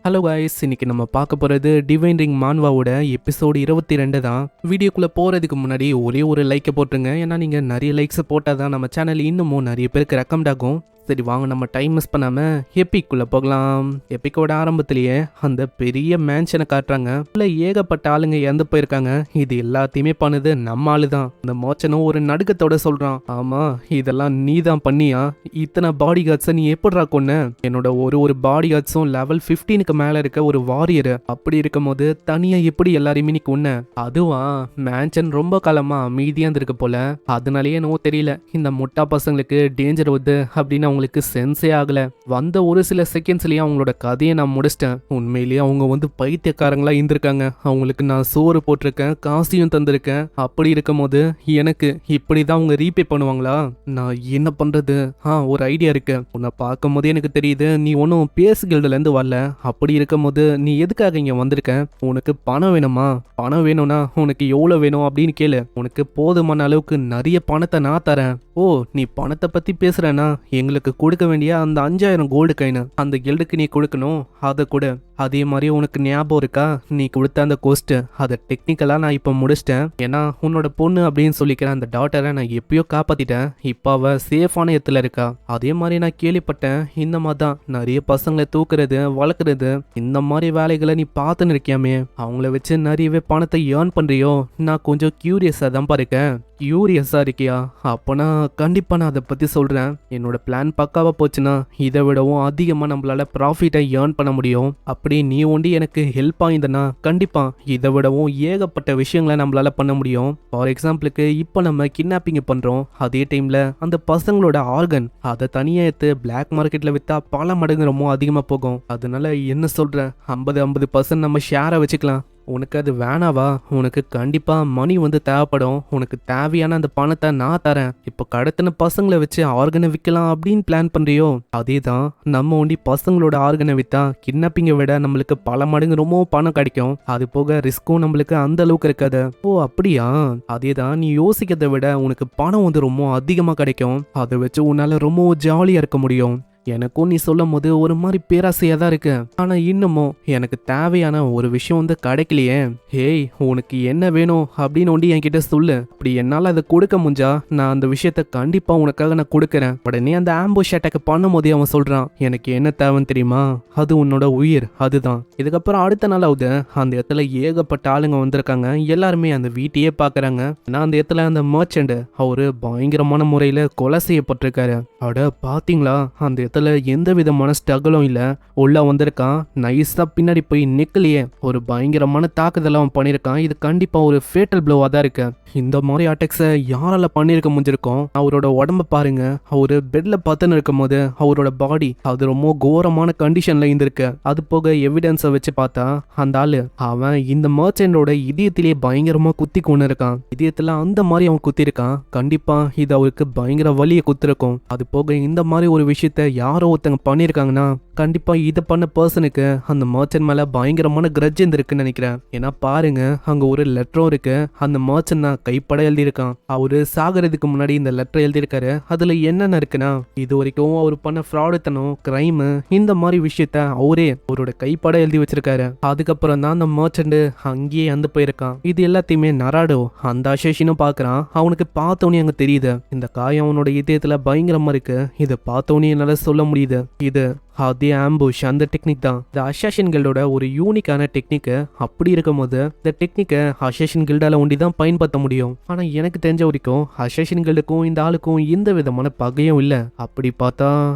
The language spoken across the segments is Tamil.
ஹலோ காய்ஸ், இன்னைக்கு நம்ம பார்க்க போகிறது டிவைன் ரிங் மான்வாவோட எபிசோடு 22 தான். வீடியோக்குள்ளே போகிறதுக்கு முன்னாடி ஒரே ஒரு லைக்கை போட்டுருங்க. ஏன்னா நீங்கள் நிறைய லைக்ஸை போட்டால் தான் நம்ம சேனல் இன்னமும் நிறைய பேருக்கு ரெக்கமெண்ட் ஆகும். சரி வாங்க, நம்ம டைம் மிஸ் பண்ணாமல் எப்பிக்குள்ளே போகலாம். எப்பிக்கோட ஆரம்பத்திலேயே அந்த பெரிய மேன்ஷனை காட்டுறாங்க. இல்லை ஏகப்பட்ட ஆளுங்க இறந்து போயிருக்காங்க. இது எல்லாத்தையுமே பண்ணுது நம்ம ஆளு தான். இந்த மோச்சனும் ஒரு நடுக்கத்தோட சொல்கிறான், ஆமாம் இதெல்லாம் நீ தான் பண்ணியா? இத்தனை பாடி கார்ட்ஸை நீ எப்படிரா கொன்ன? என்னோட ஒரு பாடி கார்ட்ஸும் லெவல் 15க்கு மேலே இருக்க ஒரு வாரியர். அப்படி இருக்கும் போது தனியாக எப்படி எல்லாரையுமே நீ கொன்ன? அதுவா, மேன்ஷன் ரொம்ப காலமா அமைதியாக இருந்திருக்கு போல. அதனாலேயே என்னவோ தெரியல, இந்த முட்டா பசங்களுக்கு டேஞ்சர் வருது அப்படின்னு அவங்களுக்கு சென்ஸே ஆகல. வந்த ஒரு சில செகண்ட்ஸ்லயே அவங்களோட கதையை நான் முடிச்சிட்டேன். உண்மையிலேயே அவங்க பைத்தியக்காரங்களா இருந்திருக்காங்க. அவங்களுக்கு நான் சோறு போட்டிருக்கேன், காசியும் தந்திருக்கேன். அப்படி இருக்கும் போது எனக்கு இப்படிதான் அவங்க ரீபே பண்ணுவாங்களா? நான் என்ன பண்றது? ஒரு ஐடியா இருக்கு. உன்னை பார்க்கும் போதே எனக்கு தெரியுது நீ ஒன்னும் பேசு கில்டுல இருந்து வரல. அப்படி இருக்கும் போது நீ எதுக்காக இங்க வந்திருக்க? உனக்கு பணம் வேணுமா? பணம் வேணும்னா உனக்கு எவ்வளவு வேணும் அப்படின்னு கேளு. உனக்கு போதுமான அளவுக்கு நிறைய பணத்தை நான் தரேன். ஓ, நீ பணத்தை பத்தி பேசுறேன்னா எங்களுக்கு கொடுக்க வேண்டிய அந்த 5000 கோல்டு காயின் அந்த கில்டுக்கு நீ கொடுக்கணும். அதை கூட அதே மாதிரி உனக்கு ஞாபகம் இருக்கா? நீ கொடுத்த அந்த கோஸ்ட் அதை டெக்னிக்கலா நான் இப்ப முடிச்சிட்டேன். ஏன்னா உன்னோட பொண்ணு அப்படின்னு சொல்லிக்கிற அந்த டாட்டரை நான் எப்பயோ காப்பாத்திட்டேன். இப்ப அவ சேஃபான இடத்துல இருக்கா. அதே மாதிரி நான் கேள்விப்பட்டேன், இந்த மாதிரி தான் நிறைய பசங்களை தூக்குறது வளர்க்குறது இந்த மாதிரி வேலைகளை நீ பார்த்துன்னு இருக்கியாமே, அவங்கள வச்சு நிறையவே பணத்தை ஏர்ன் பண்றியோ? நான் கொஞ்சம் கியூரியஸா தான் இருக்கேன். கியூரியஸா இருக்கியா? அப்பனா கண்டிப்பா நான் அதை பத்தி சொல்றேன். என்னோட பிளான் பக்காவா போச்சுன்னா இதை விடவும் அதிகமா நம்மளால ப்ராஃபிட்டை ஏர்ன் பண்ண முடியும். அப்படி நீ ஒண்டி எனக்கு ஹெல்ப் ஆயிருந்தனா கண்டிப்பா இதை விடவும் ஏகப்பட்ட விஷயங்களை நம்மளால பண்ண முடியும். ஃபார் எக்ஸாம்பிளுக்கு இப்போ நம்ம கிட்னாப்பிங் பண்றோம். அதே டைம்ல அந்த பசங்களோட ஆர்கன் அதை தனியா எடுத்து பிளாக் மார்க்கெட்ல வித்தா பல மடங்கு ரொம்ப அதிகமா போகும். அதனால என்ன சொல்ற, 50% நம்ம ஷேரை வச்சுக்கலாம். உனக்கு அது வேணாவா? உனக்கு கண்டிப்பா மணி தேவைப்படும். உனக்கு தேவையான அந்த பணத்தை நான் தரேன். இப்போ கடத்தின பசங்களை வச்சு ஆர்கனை விற்கலாம் அப்படின்னு பிளான் பண்றியோ? அதே தான், நம்ம ஒண்டி பசங்களோட ஆர்கனை வித்தா கிட்னாப்பிங்கை விட நம்மளுக்கு பல மடங்கு ரொம்ப பணம் கிடைக்கும். அது போக ரிஸ்க்கும் நம்மளுக்கு அந்த அளவுக்கு இருக்காது. ஓ அப்படியா? அதே தான், நீ யோசிக்கிறதை விட உனக்கு பணம் ரொம்ப அதிகமா கிடைக்கும். அதை வச்சு உன்னால ரொம்ப ஜாலியா இருக்க முடியும். எனக்கும் நீ சொல்லும் போது ஒரு மாதிரி பேராசையா தான் இருக்கு. ஆனா இன்னமும் எனக்கு தேவையான ஒரு விஷயம் கிடைக்கலையே. ஹேய், உனக்கு என்ன வேணும் அப்படின்னு ஒண்டி என்கிட்ட சொல்லு. அப்படி என்னால அதை கொடுக்க முடிஞ்சா நான் அந்த விஷயத்த கண்டிப்பா உனக்காக நான் கொடுக்கறேன். உடனே அந்த ஆம்புஷ் அட்டாக் பண்ணும் போதே அவன் சொல்றான், எனக்கு என்ன தேவைன்னு தெரியுமா? அது உன்னோட உயிர். அதுதான். இதுக்கப்புறம் அடுத்த நாளாவது அந்த இடத்துல ஏகப்பட்ட ஆளுங்க வந்திருக்காங்க. எல்லாருமே அந்த வீட்டையே பாக்குறாங்க. நான் அந்த இடத்துல அந்த மர்ச்சன்ட் அவரு பயங்கரமான முறையில கொலை செய்யப்பட்டிருக்காரு. அட பாத்தீங்களா, அந்த இடத்துல எந்த விதமான ஸ்ட்ரகிளும் இல்ல. உள்ள வந்திருக்கான், நைஸா பின்னாடி போய் நெக்லையே ஒரு பயங்கரமான தாக்குதல் அவன் பண்ணிருக்கான். இது கண்டிப்பா ஒரு ஃபேட்டல் ப்ளோவா தான் இருக்கு. இந்த மாதிரி அட்டாக்ஸை யாரால பண்ணிருக்க முடிஞ்சிருக்கும்? அவரோட உடம்ப பாருங்க. அவரு பெட்ல பத்துன்னு இருக்கும் போது அவரோட பாடி அது ரொம்ப கோரமான கண்டிஷன்ல இருந்திருக்கு. அது போக எவிடன்ஸை வச்சு பார்த்தா அந்த ஆளு அவன் இந்த மர்ச்சன்டோட இதயத்திலேயே பயங்கரமா குத்தி கொண்டு இருக்கான். இதயத்துல அந்த மாதிரி அவன் குத்தி இருக்கான். கண்டிப்பா இது அவருக்கு பயங்கர வலியை குத்திருக்கும். அது போக இந்த மாதிரி ஒரு விஷயத்த யாரோ ஒருத்தங்க பண்ணிருக்காங்கன்னா கண்டிப்பா இதை பண்ண பர்சனுக்கு அந்த மர்ச்சன்ட் மேல பயங்கரமான கிரட்ஜ் இருக்குன்னு நினைக்கிறேன். ஏன்னா பாருங்க, அங்க ஒரு லெட்டரும் இருக்கு. அந்த மர்ச்சன்ட் தான் கைப்பட எழுதியிருக்கான். அவரு சாகிறதுக்கு முன்னாடி இந்த லெட்டர் எழுதியிருக்காரு. அதுல என்னென்ன இருக்குன்னா, இது வரைக்கும் அவர் பண்ண ஃப்ராடுத்தனம், கிரைம், இந்த மாதிரி விஷயத்த அவரே அவரோட கைப்பட எழுதி வச்சிருக்காரு. அதுக்கப்புறம் தான் அந்த மர்ச்சன்ட் அங்கேயே வந்து போயிருக்கான். இது எல்லாத்தையுமே நராடோ அந்த அசேஷனும் பாக்குறான். அவனுக்கு பார்த்தோன்னே அங்க தெரியுது இந்த காயம் அவனோட இதயத்துல பயங்கரமா இருக்கு. இதை பார்த்தோன்னே என்னால சொல்ல முடியுது, இது அதே ஆம்புஷ் அந்த டெக்னிக் தான். இந்த அசாசின் கில்டோட ஒரு யூனிக்கான டெக்னிக். அப்படி இருக்கும் போது இந்த டெக்னிக்கை அசாசின் கில்டால ஒண்டி தான் பயன்படுத்த முடியும். ஆனா எனக்கு தெரிஞ்ச வரைக்கும் அசாசின் கில்டுக்கும் இந்த ஆளுக்கும் எந்த விதமான பகையும் இல்ல. அப்படி பார்த்தா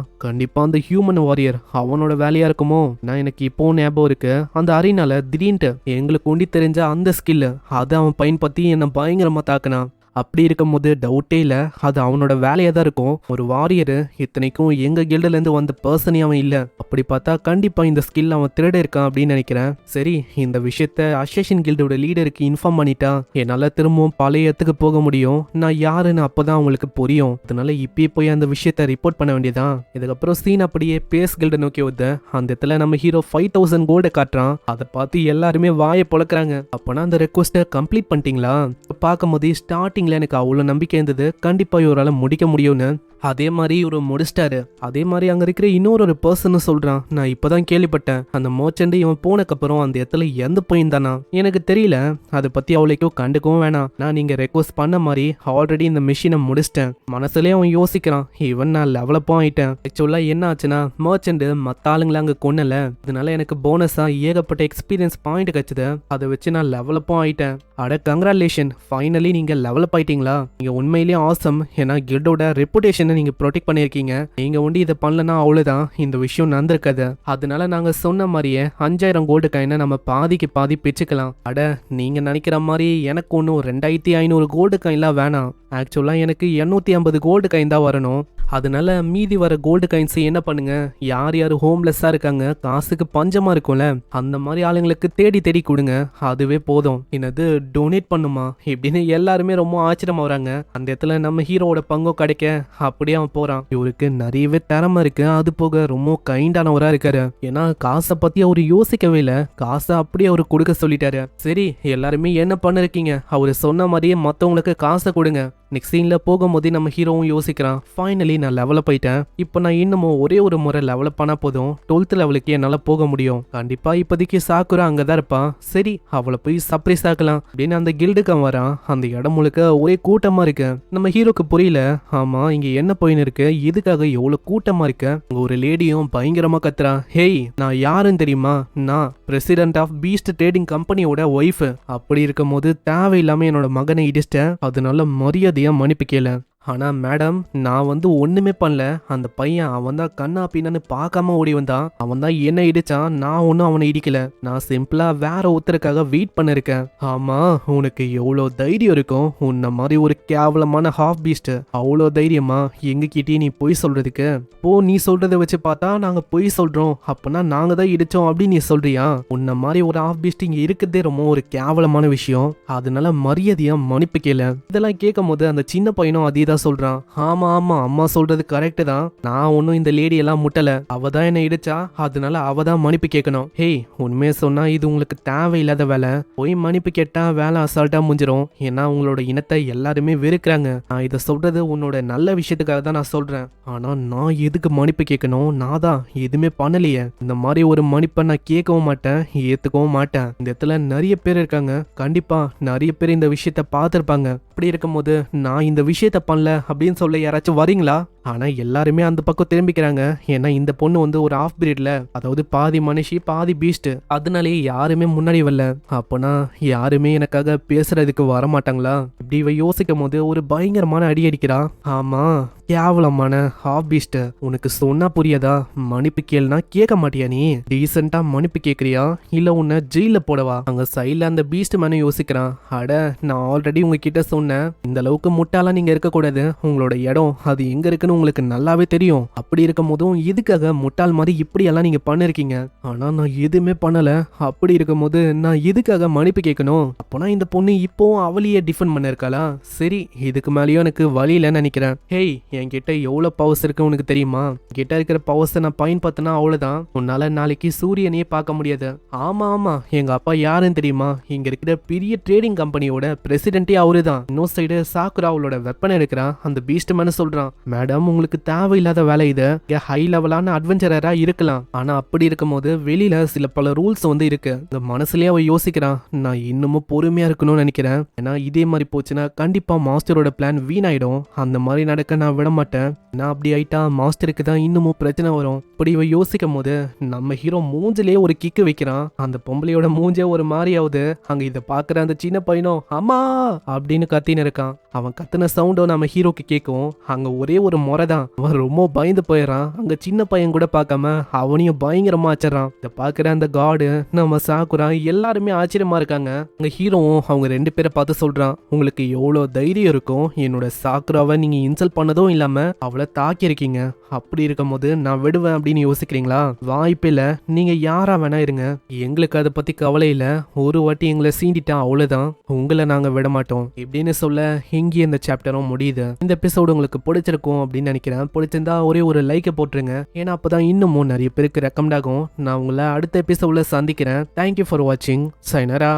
கண்டிப்பா அந்த ஹியூமன் வாரியர் அவனோட வேலையா இருக்குமோ? நான் எனக்கு இப்போ ஞாபகம் இருக்கு, அந்த அரீனால திடீர்னு எங்களுக்கு ஒண்டி தெரிஞ்ச அந்த ஸ்கில் அதை அவன் பயன்படுத்தி என்ன பயங்கரமா தாக்குனான். அப்படி இருக்கும் போது டவுட்டே இல்லை, அது அவனோட வேலையாக தான் இருக்கும். ஒரு வாரியரு, இத்தனைக்கும் எங்கள் கில்டுலேருந்து வந்த பர்சனே அவன் இல்லை. அப்படி பார்த்தா கண்டிப்பாக இந்த ஸ்கில் அவன் திருட இருக்கான் அப்படின்னு நினைக்கிறேன். சரி, இந்த விஷயத்த அசேஷன் கில்டோட லீடருக்கு இன்ஃபார்ம் பண்ணிட்டா என்னால் திரும்பவும் பழைய இடத்துக்கு போக முடியும். நான் யாருன்னு அப்போதான் அவங்களுக்கு புரியும். அதனால இப்பயே போய் அந்த விஷயத்த ரிப்போர்ட் பண்ண வேண்டியதான். இதுக்கப்புறம் சீன் அப்படியே பேஸ் கில்டை நோக்கி வருது. அந்த இடத்துல நம்ம ஹீரோ 5000 கோல்டை காட்டுறான். அதை பார்த்து எல்லாருமே வாயை பொழக்கிறாங்க. அப்போனா அந்த ரெக்வஸ்ட்டை கம்ப்ளீட் பண்ணிட்டீங்களா? பார்க்கும் போது ஸ்டார்டிங்ல எனக்கு அவ்வளோ நம்பிக்கை இருந்தது, கண்டிப்பா இவரால் முடிக்க முடியும்னு. அதே மாதிரி இவரு முடிச்சிட்டாரு. அதே மாதிரி அங்க இருக்கிற இன்னொரு பர்சன் சொல்றான், நான் இப்பதான் கேள்விப்பட்டேன் அந்த மர்ச்சன்ட் இவன் போனக்கப்புறம் அந்த இடத்துல எந்த போயிருந்தானா எனக்கு தெரியல, அதை பத்தி அவளைக்கும் கண்டுக்கவும் வேணாம், நான் நீங்க ரெக்வஸ்ட் பண்ண மாதிரி ஆல்ரெடி இந்த மிஷினை முடிச்சிட்டேன். மனசுலயே அவன் யோசிக்கிறான், இவன் நான் லெவலப்பும் ஆயிட்டேன். ஆக்சுவலா என்ன ஆச்சுன்னா மர்ச்சன்ட் மத்த ஆளுங்களை அங்க கொன்னல, அதனால எனக்கு போனஸா ஏகப்பட்ட எக்ஸ்பீரியன்ஸ் பாயிண்ட் கிடைச்சது, அதை வச்சு நான் லெவலப்பும் ஆயிட்டேன். அட கங்க்ராச்சுலேஷன், ஃபைனலி நீங்க லெவலப் ஆயிட்டீங்களா, நீங்க உண்மையிலேயே ஆசம். ஏன்னா கில்டோட ரெப்புடேஷனை நீங்க ப்ரொடெக்ட் பண்ணிருக்கீங்க, நீங்க ஒண்டி இதை பண்ணலன்னா அவ்வளவுதான், இந்த விஷயம் நடந்திருக்காது. அதனால நாங்க சொன்ன மாதிரியே 5000 கோல்டு காயினை நம்ம பாதிக்கு பாதி பிச்சுக்கலாம். அட நீங்க நினைக்கிற மாதிரி எனக்கு ஒன்றும் 2500 கோல்டு காயின்லாம் வேணாம், ஆக்சுவலா எனக்கு 850 கோல்டு காயின் தான் வரணும். அதனால மீதி வர கோல்டு காயின்ஸ் என்ன பண்ணுங்க, யார் யார் ஹோம்லெஸ்ஸா இருக்காங்க, காசுக்கு பஞ்சமா இருக்கும்ல, அந்த மாதிரி ஆளுங்களுக்கு தேடி தேடி கொடுங்க, அதுவே போதும். என்னது டொனேட் பண்ணுமா இப்படின்னு எல்லாருமே ரொம்ப ஆச்சரியமா வராங்க. அந்த இடத்துல நம்ம ஹீரோவோட பங்கும் கிடைக்க அப்படியே அவன் போறான். இவருக்கு நிறையவே திறமை இருக்கு, அது போக ரொம்ப கைண்டானவரா இருக்காரு. ஏன்னா காசை பத்தி அவரு யோசிக்கவே இல்லை, காசை அப்படியே அவரு கொடுக்க சொல்லிட்டாரு. சரி எல்லாருமே என்ன பண்ணிருக்கீங்க, அவரு சொன்ன மாதிரியே மத்தவங்களுக்கு காசை கொடுங்க. நெக்ஸ்ட் சீன்ல போகும்போது நம்ம ஹீரோவும் யோசிக்கிறான், ஃபைனலி நான் லெவலப் ஆயிட்டேன், இப்போ நான் இன்னமும் ஒரே ஒரு முறை லெவலப் பண்ணா போதும் 12th லெவலுக்கு என்னால போக முடியும். கண்டிப்பா இப்போதைக்கு சாக்குரா அங்கதான் இருப்பான், சரி அவளை போய் சர்ப்ரைஸ் ஆக்கலாம் அப்படின்னு அந்த கில்டுக்கு வரான். அந்த இடம் முழுக்க ஒரே கூட்டமா இருக்கு. நம்ம ஹீரோக்கு புரியல, ஆமா இங்க என்ன போயின்னு இருக்கு, எதுக்காக எவ்வளவு கூட்டமா இருக்கு. அங்க ஒரு லேடியும் பயங்கரமா கத்துறா, ஹேய் நான் யாருன்னு தெரியுமா, நான் பிரசிடென்ட் ஆஃப் பீஸ்ட் ட்ரேடிங் கம்பெனியோட ஒய்ஃப். அப்படி இருக்கும் போது தேவையில்லாம என்னோட மகனை இடிச்சிட்டேன், அதனால மரியாதையா மன்னிப்பு கேளு. ஆனா மேடம் நான் ஒண்ணுமே பண்ணல, அந்த பையன் அவன் தான் கண்ணா பின்னு பார்க்காம ஓடி வந்தான், அவன் தான் என்ன இடிச்சான், நான் ஒன்னும் அவனை இடிக்கல, நான் சிம்பிளா வேற ஒருத்தருக்காக வெயிட் பண்ணிருக்கேன். ஆமா உனக்கு எவ்வளோ தைரியம் இருக்கும், உன்ன மாதிரி ஒரு கேவலமான ஹாஃப் பீஸ்ட் அவ்வளோ தைரியமா எங்க கிட்டே நீ பொய் சொல்றதுக்கு. போ நீ சொல்றதை வச்சு பார்த்தா நாங்க பொய் சொல்றோம், அப்பனா நாங்க தான் இடிச்சோம் அப்படின்னு நீ சொல்றியா, உன்ன மாதிரி ஒரு ஹாஃப் பீஸ்ட் இங்க இருக்கிறதே ரொம்ப ஒரு கேவலமான விஷயம், அதனால மரியாதையா மன்னிப்பு கேளு. இதெல்லாம் கேட்கும் போது அந்த சின்ன பையனும் அதே தான் சொல்றான், ஆமா ஆமா அம்மா சொல்றது கரெக்ட் தான், நான் ஒன்னும் இந்த லேடி எல்லாம் முட்டல, அவ தான் என்ன இடிச்சா, அதனால அவ தான் மன்னிப்பு கேட்கணும். ஹேய் உண்மையை சொன்னா இது உங்களுக்கு தேவையில்லாத வேலை, போய் மன்னிப்பு கேட்டா வேலை அசால்ட்டா முடிஞ்சிரும், ஏன்னா உங்களோட இனத்தை எல்லாருமே வெறுக்கிறாங்க. நான் இதை சொல்றது உன்னோட நல்ல விஷயத்துக்காக தான் நான் சொல்றேன், ஆனா நான் எதுக்கு மன்னிப்பு கேட்கணும், நான் தான் எதுவுமே பண்ணலையே, இந்த மாதிரி ஒரு மன்னிப்பை நான் கேட்கவும் மாட்டேன் ஏத்துக்கவும் மாட்டேன். இந்த இடத்துல நிறைய பேர் இருக்காங்க, கண்டிப்பா நிறைய பேர் இந்த விஷயத்த பார்த்திருப்பாங்க. அப்படி இருக்கும் போது நான் இந்த விஷயத்த பண்ணல அப்படின்னு சொல்ல யாராச்சும் வரீங்களா? ஆனா எல்லாருமே அந்த பக்கம் திரும்பிக்கிறாங்க, ஏன்னா இந்த பொண்ணு ஒரு ஆஃப் பீரியட்ல, அதாவது பாதி மனுஷி பாதி பீஸ்ட், அதனாலே யாருமே முன்னாடி வரல, அப்பனா யாருமே எனக்காக பேசுறதுக்கு வர மாட்டாங்களா? இப்படி இவ யோசிக்கும் போது ஒரு பயங்கரமான அடி அடிக்கிறா. ஆமா கேவலமான ஹாஃப் பீஸ்ட், உனக்கு சொன்னா புரியாதா, மன்னிப்பு கேள்னா கேட்க மாட்டியா, நீ டீசெண்டா மன்னிப்பு கேட்கறியா இல்ல உன்னை ஜெயில போடவா? அங்க சைட்ல அந்த பீஸ்ட் மேன யோசிக்கிறான், அட நான் ஆல்ரெடி உங்ககிட்ட சொன்னேன், இந்த அளவுக்கு முட்டாளா நீங்க இருக்கக்கூடாது, உங்களோட இடம் அது எங்க இருக்குன்னு உங்களுக்கு நல்லாவே தெரியும், அப்படி இருக்கும் போதும் இதுக்காக முட்டாள் மாதிரி இப்படி எல்லாம் நீங்க பண்ணிருக்கீங்க, ஆனா நான் எதுவுமே பண்ணல, அப்படி இருக்கும் போது நான் எதுக்காக மன்னிப்பு கேட்கணும்? அப்போனா இந்த பொண்ணு இப்போவும் அவளையே டிஃபெண்ட் பண்ண இருக்காளா? சரி இதுக்கு மேலேயும் எனக்கு வழி இல்லைன்னு நினைக்கிறேன். ஹேய் என்கிட்ட எவ்வளவு பவர்ஸ் இருக்கு உனக்கு தெரியுமா, கிட்ட இருக்கிற பவர்ஸை நான் பயன்படுத்தினா அவ்வளவுதான், உன்னால நாளைக்கு சூரியனையே பார்க்க முடியாது. ஆமா ஆமா எங்க அப்பா யாருன்னு தெரியுமா, இங்க இருக்கிற பெரிய ட்ரேடிங் கம்பெனியோட பிரசிடென்டே அவரு தான். இன்னொரு சைடு சாக்குரா அவளோட வெப்பன் எடுக்கிறான். அந்த பீஸ்ட் மேன சொல்றான், மேடம் உங்களுக்கு தேவையில்லாத வேலை இது, ஹை லெவலான அட்வென்ச்சரரா இருக்கலாம், ஆனா அப்படி இருக்கும் போது வெளியில சில பல ரூல்ஸ் இருக்கு. இந்த மனசுலயே அவ யோசிக்கிறான், நான் இன்னமும் பொறுமையா இருக்கணும்னு நினைக்கிறேன், ஏன்னா இதே மாதிரி போச்சுன்னா கண்டிப்பா மாஸ்டரோட பிளான் வீணாயிடும், அந்த மாதிரி நடக்க நான் விட மாட்டேன், நான் அப்படி ஆயிட்டா மாஸ்டருக்கு தான் இன்னமும் பிரச்சனை வரும். இப்படி இவ யோசிக்கும் போது நம்ம ஹீரோ மூஞ்சிலே ஒரு கிக்கு வைக்கிறான். அந்த பொம்பளையோட மூஞ்சே ஒரு மாதிரி ஆகுது. அங்க இதை பாக்குற அந்த சின்ன பையனும் அம்மா அப்படின்னு கத்தின்னு இருக்கான். அவன் கத்துன சவுண்டும் நம்ம ஹீரோக்கு கேட்கும். அங்க ஒரே ஒரு முறை தான், அவன் ரொம்ப பயந்து போயிடறான். அங்க சின்ன பையன் கூட பார்க்காம அவனையும் பயங்கரமா ஆச்சறான். இதை பாக்குற அந்த காடு நம்ம சாக்குரா எல்லாருமே ஆச்சரியமா இருக்காங்க. அங்க ஹீரோவும் அவங்க 2 பேரை பார்த்து சொல்றான், உங்களுக்கு எவ்வளவு தைரியம் இருக்கும், என்னோட சாக்குராவை நீங்க இன்சல்ட் பண்ணதும் இல்லாம அவளை தாக்கி இருக்கீங்க, அப்படி இருக்கும் போது நான் விடுவேன் அப்படின்னு யோசிக்கிறீங்களா? வாய்ப்பில்ல, நீங்க யாரா வேணா இருங்க, எங்களுக்கு அதை பத்தி கவலை இல்ல, ஒரு வாட்டி எங்களை சீண்டிட்டா அவ்வளவுதான், உங்களை நாங்க விட மாட்டோம் இப்படின்னு சொல்ல இங்கே இந்த சாப்டரும் முடியுது. இந்த எபிசோடு உங்களுக்கு பிடிச்சிருக்கும் அப்படின்னு நினைக்கிறேன். பிடிச்சிருந்தா ஒரே ஒரு லைக்கை போட்டுருங்க, ஏன்னா அப்பதான் இன்னமும் நிறைய பேருக்கு ரெக்கமெண்ட் ஆகும். நான் உங்களை அடுத்த எபிசோட்ல சந்திக்கிறேன். தேங்க்யூ ஃபார் வாட்சிங். சைனரா.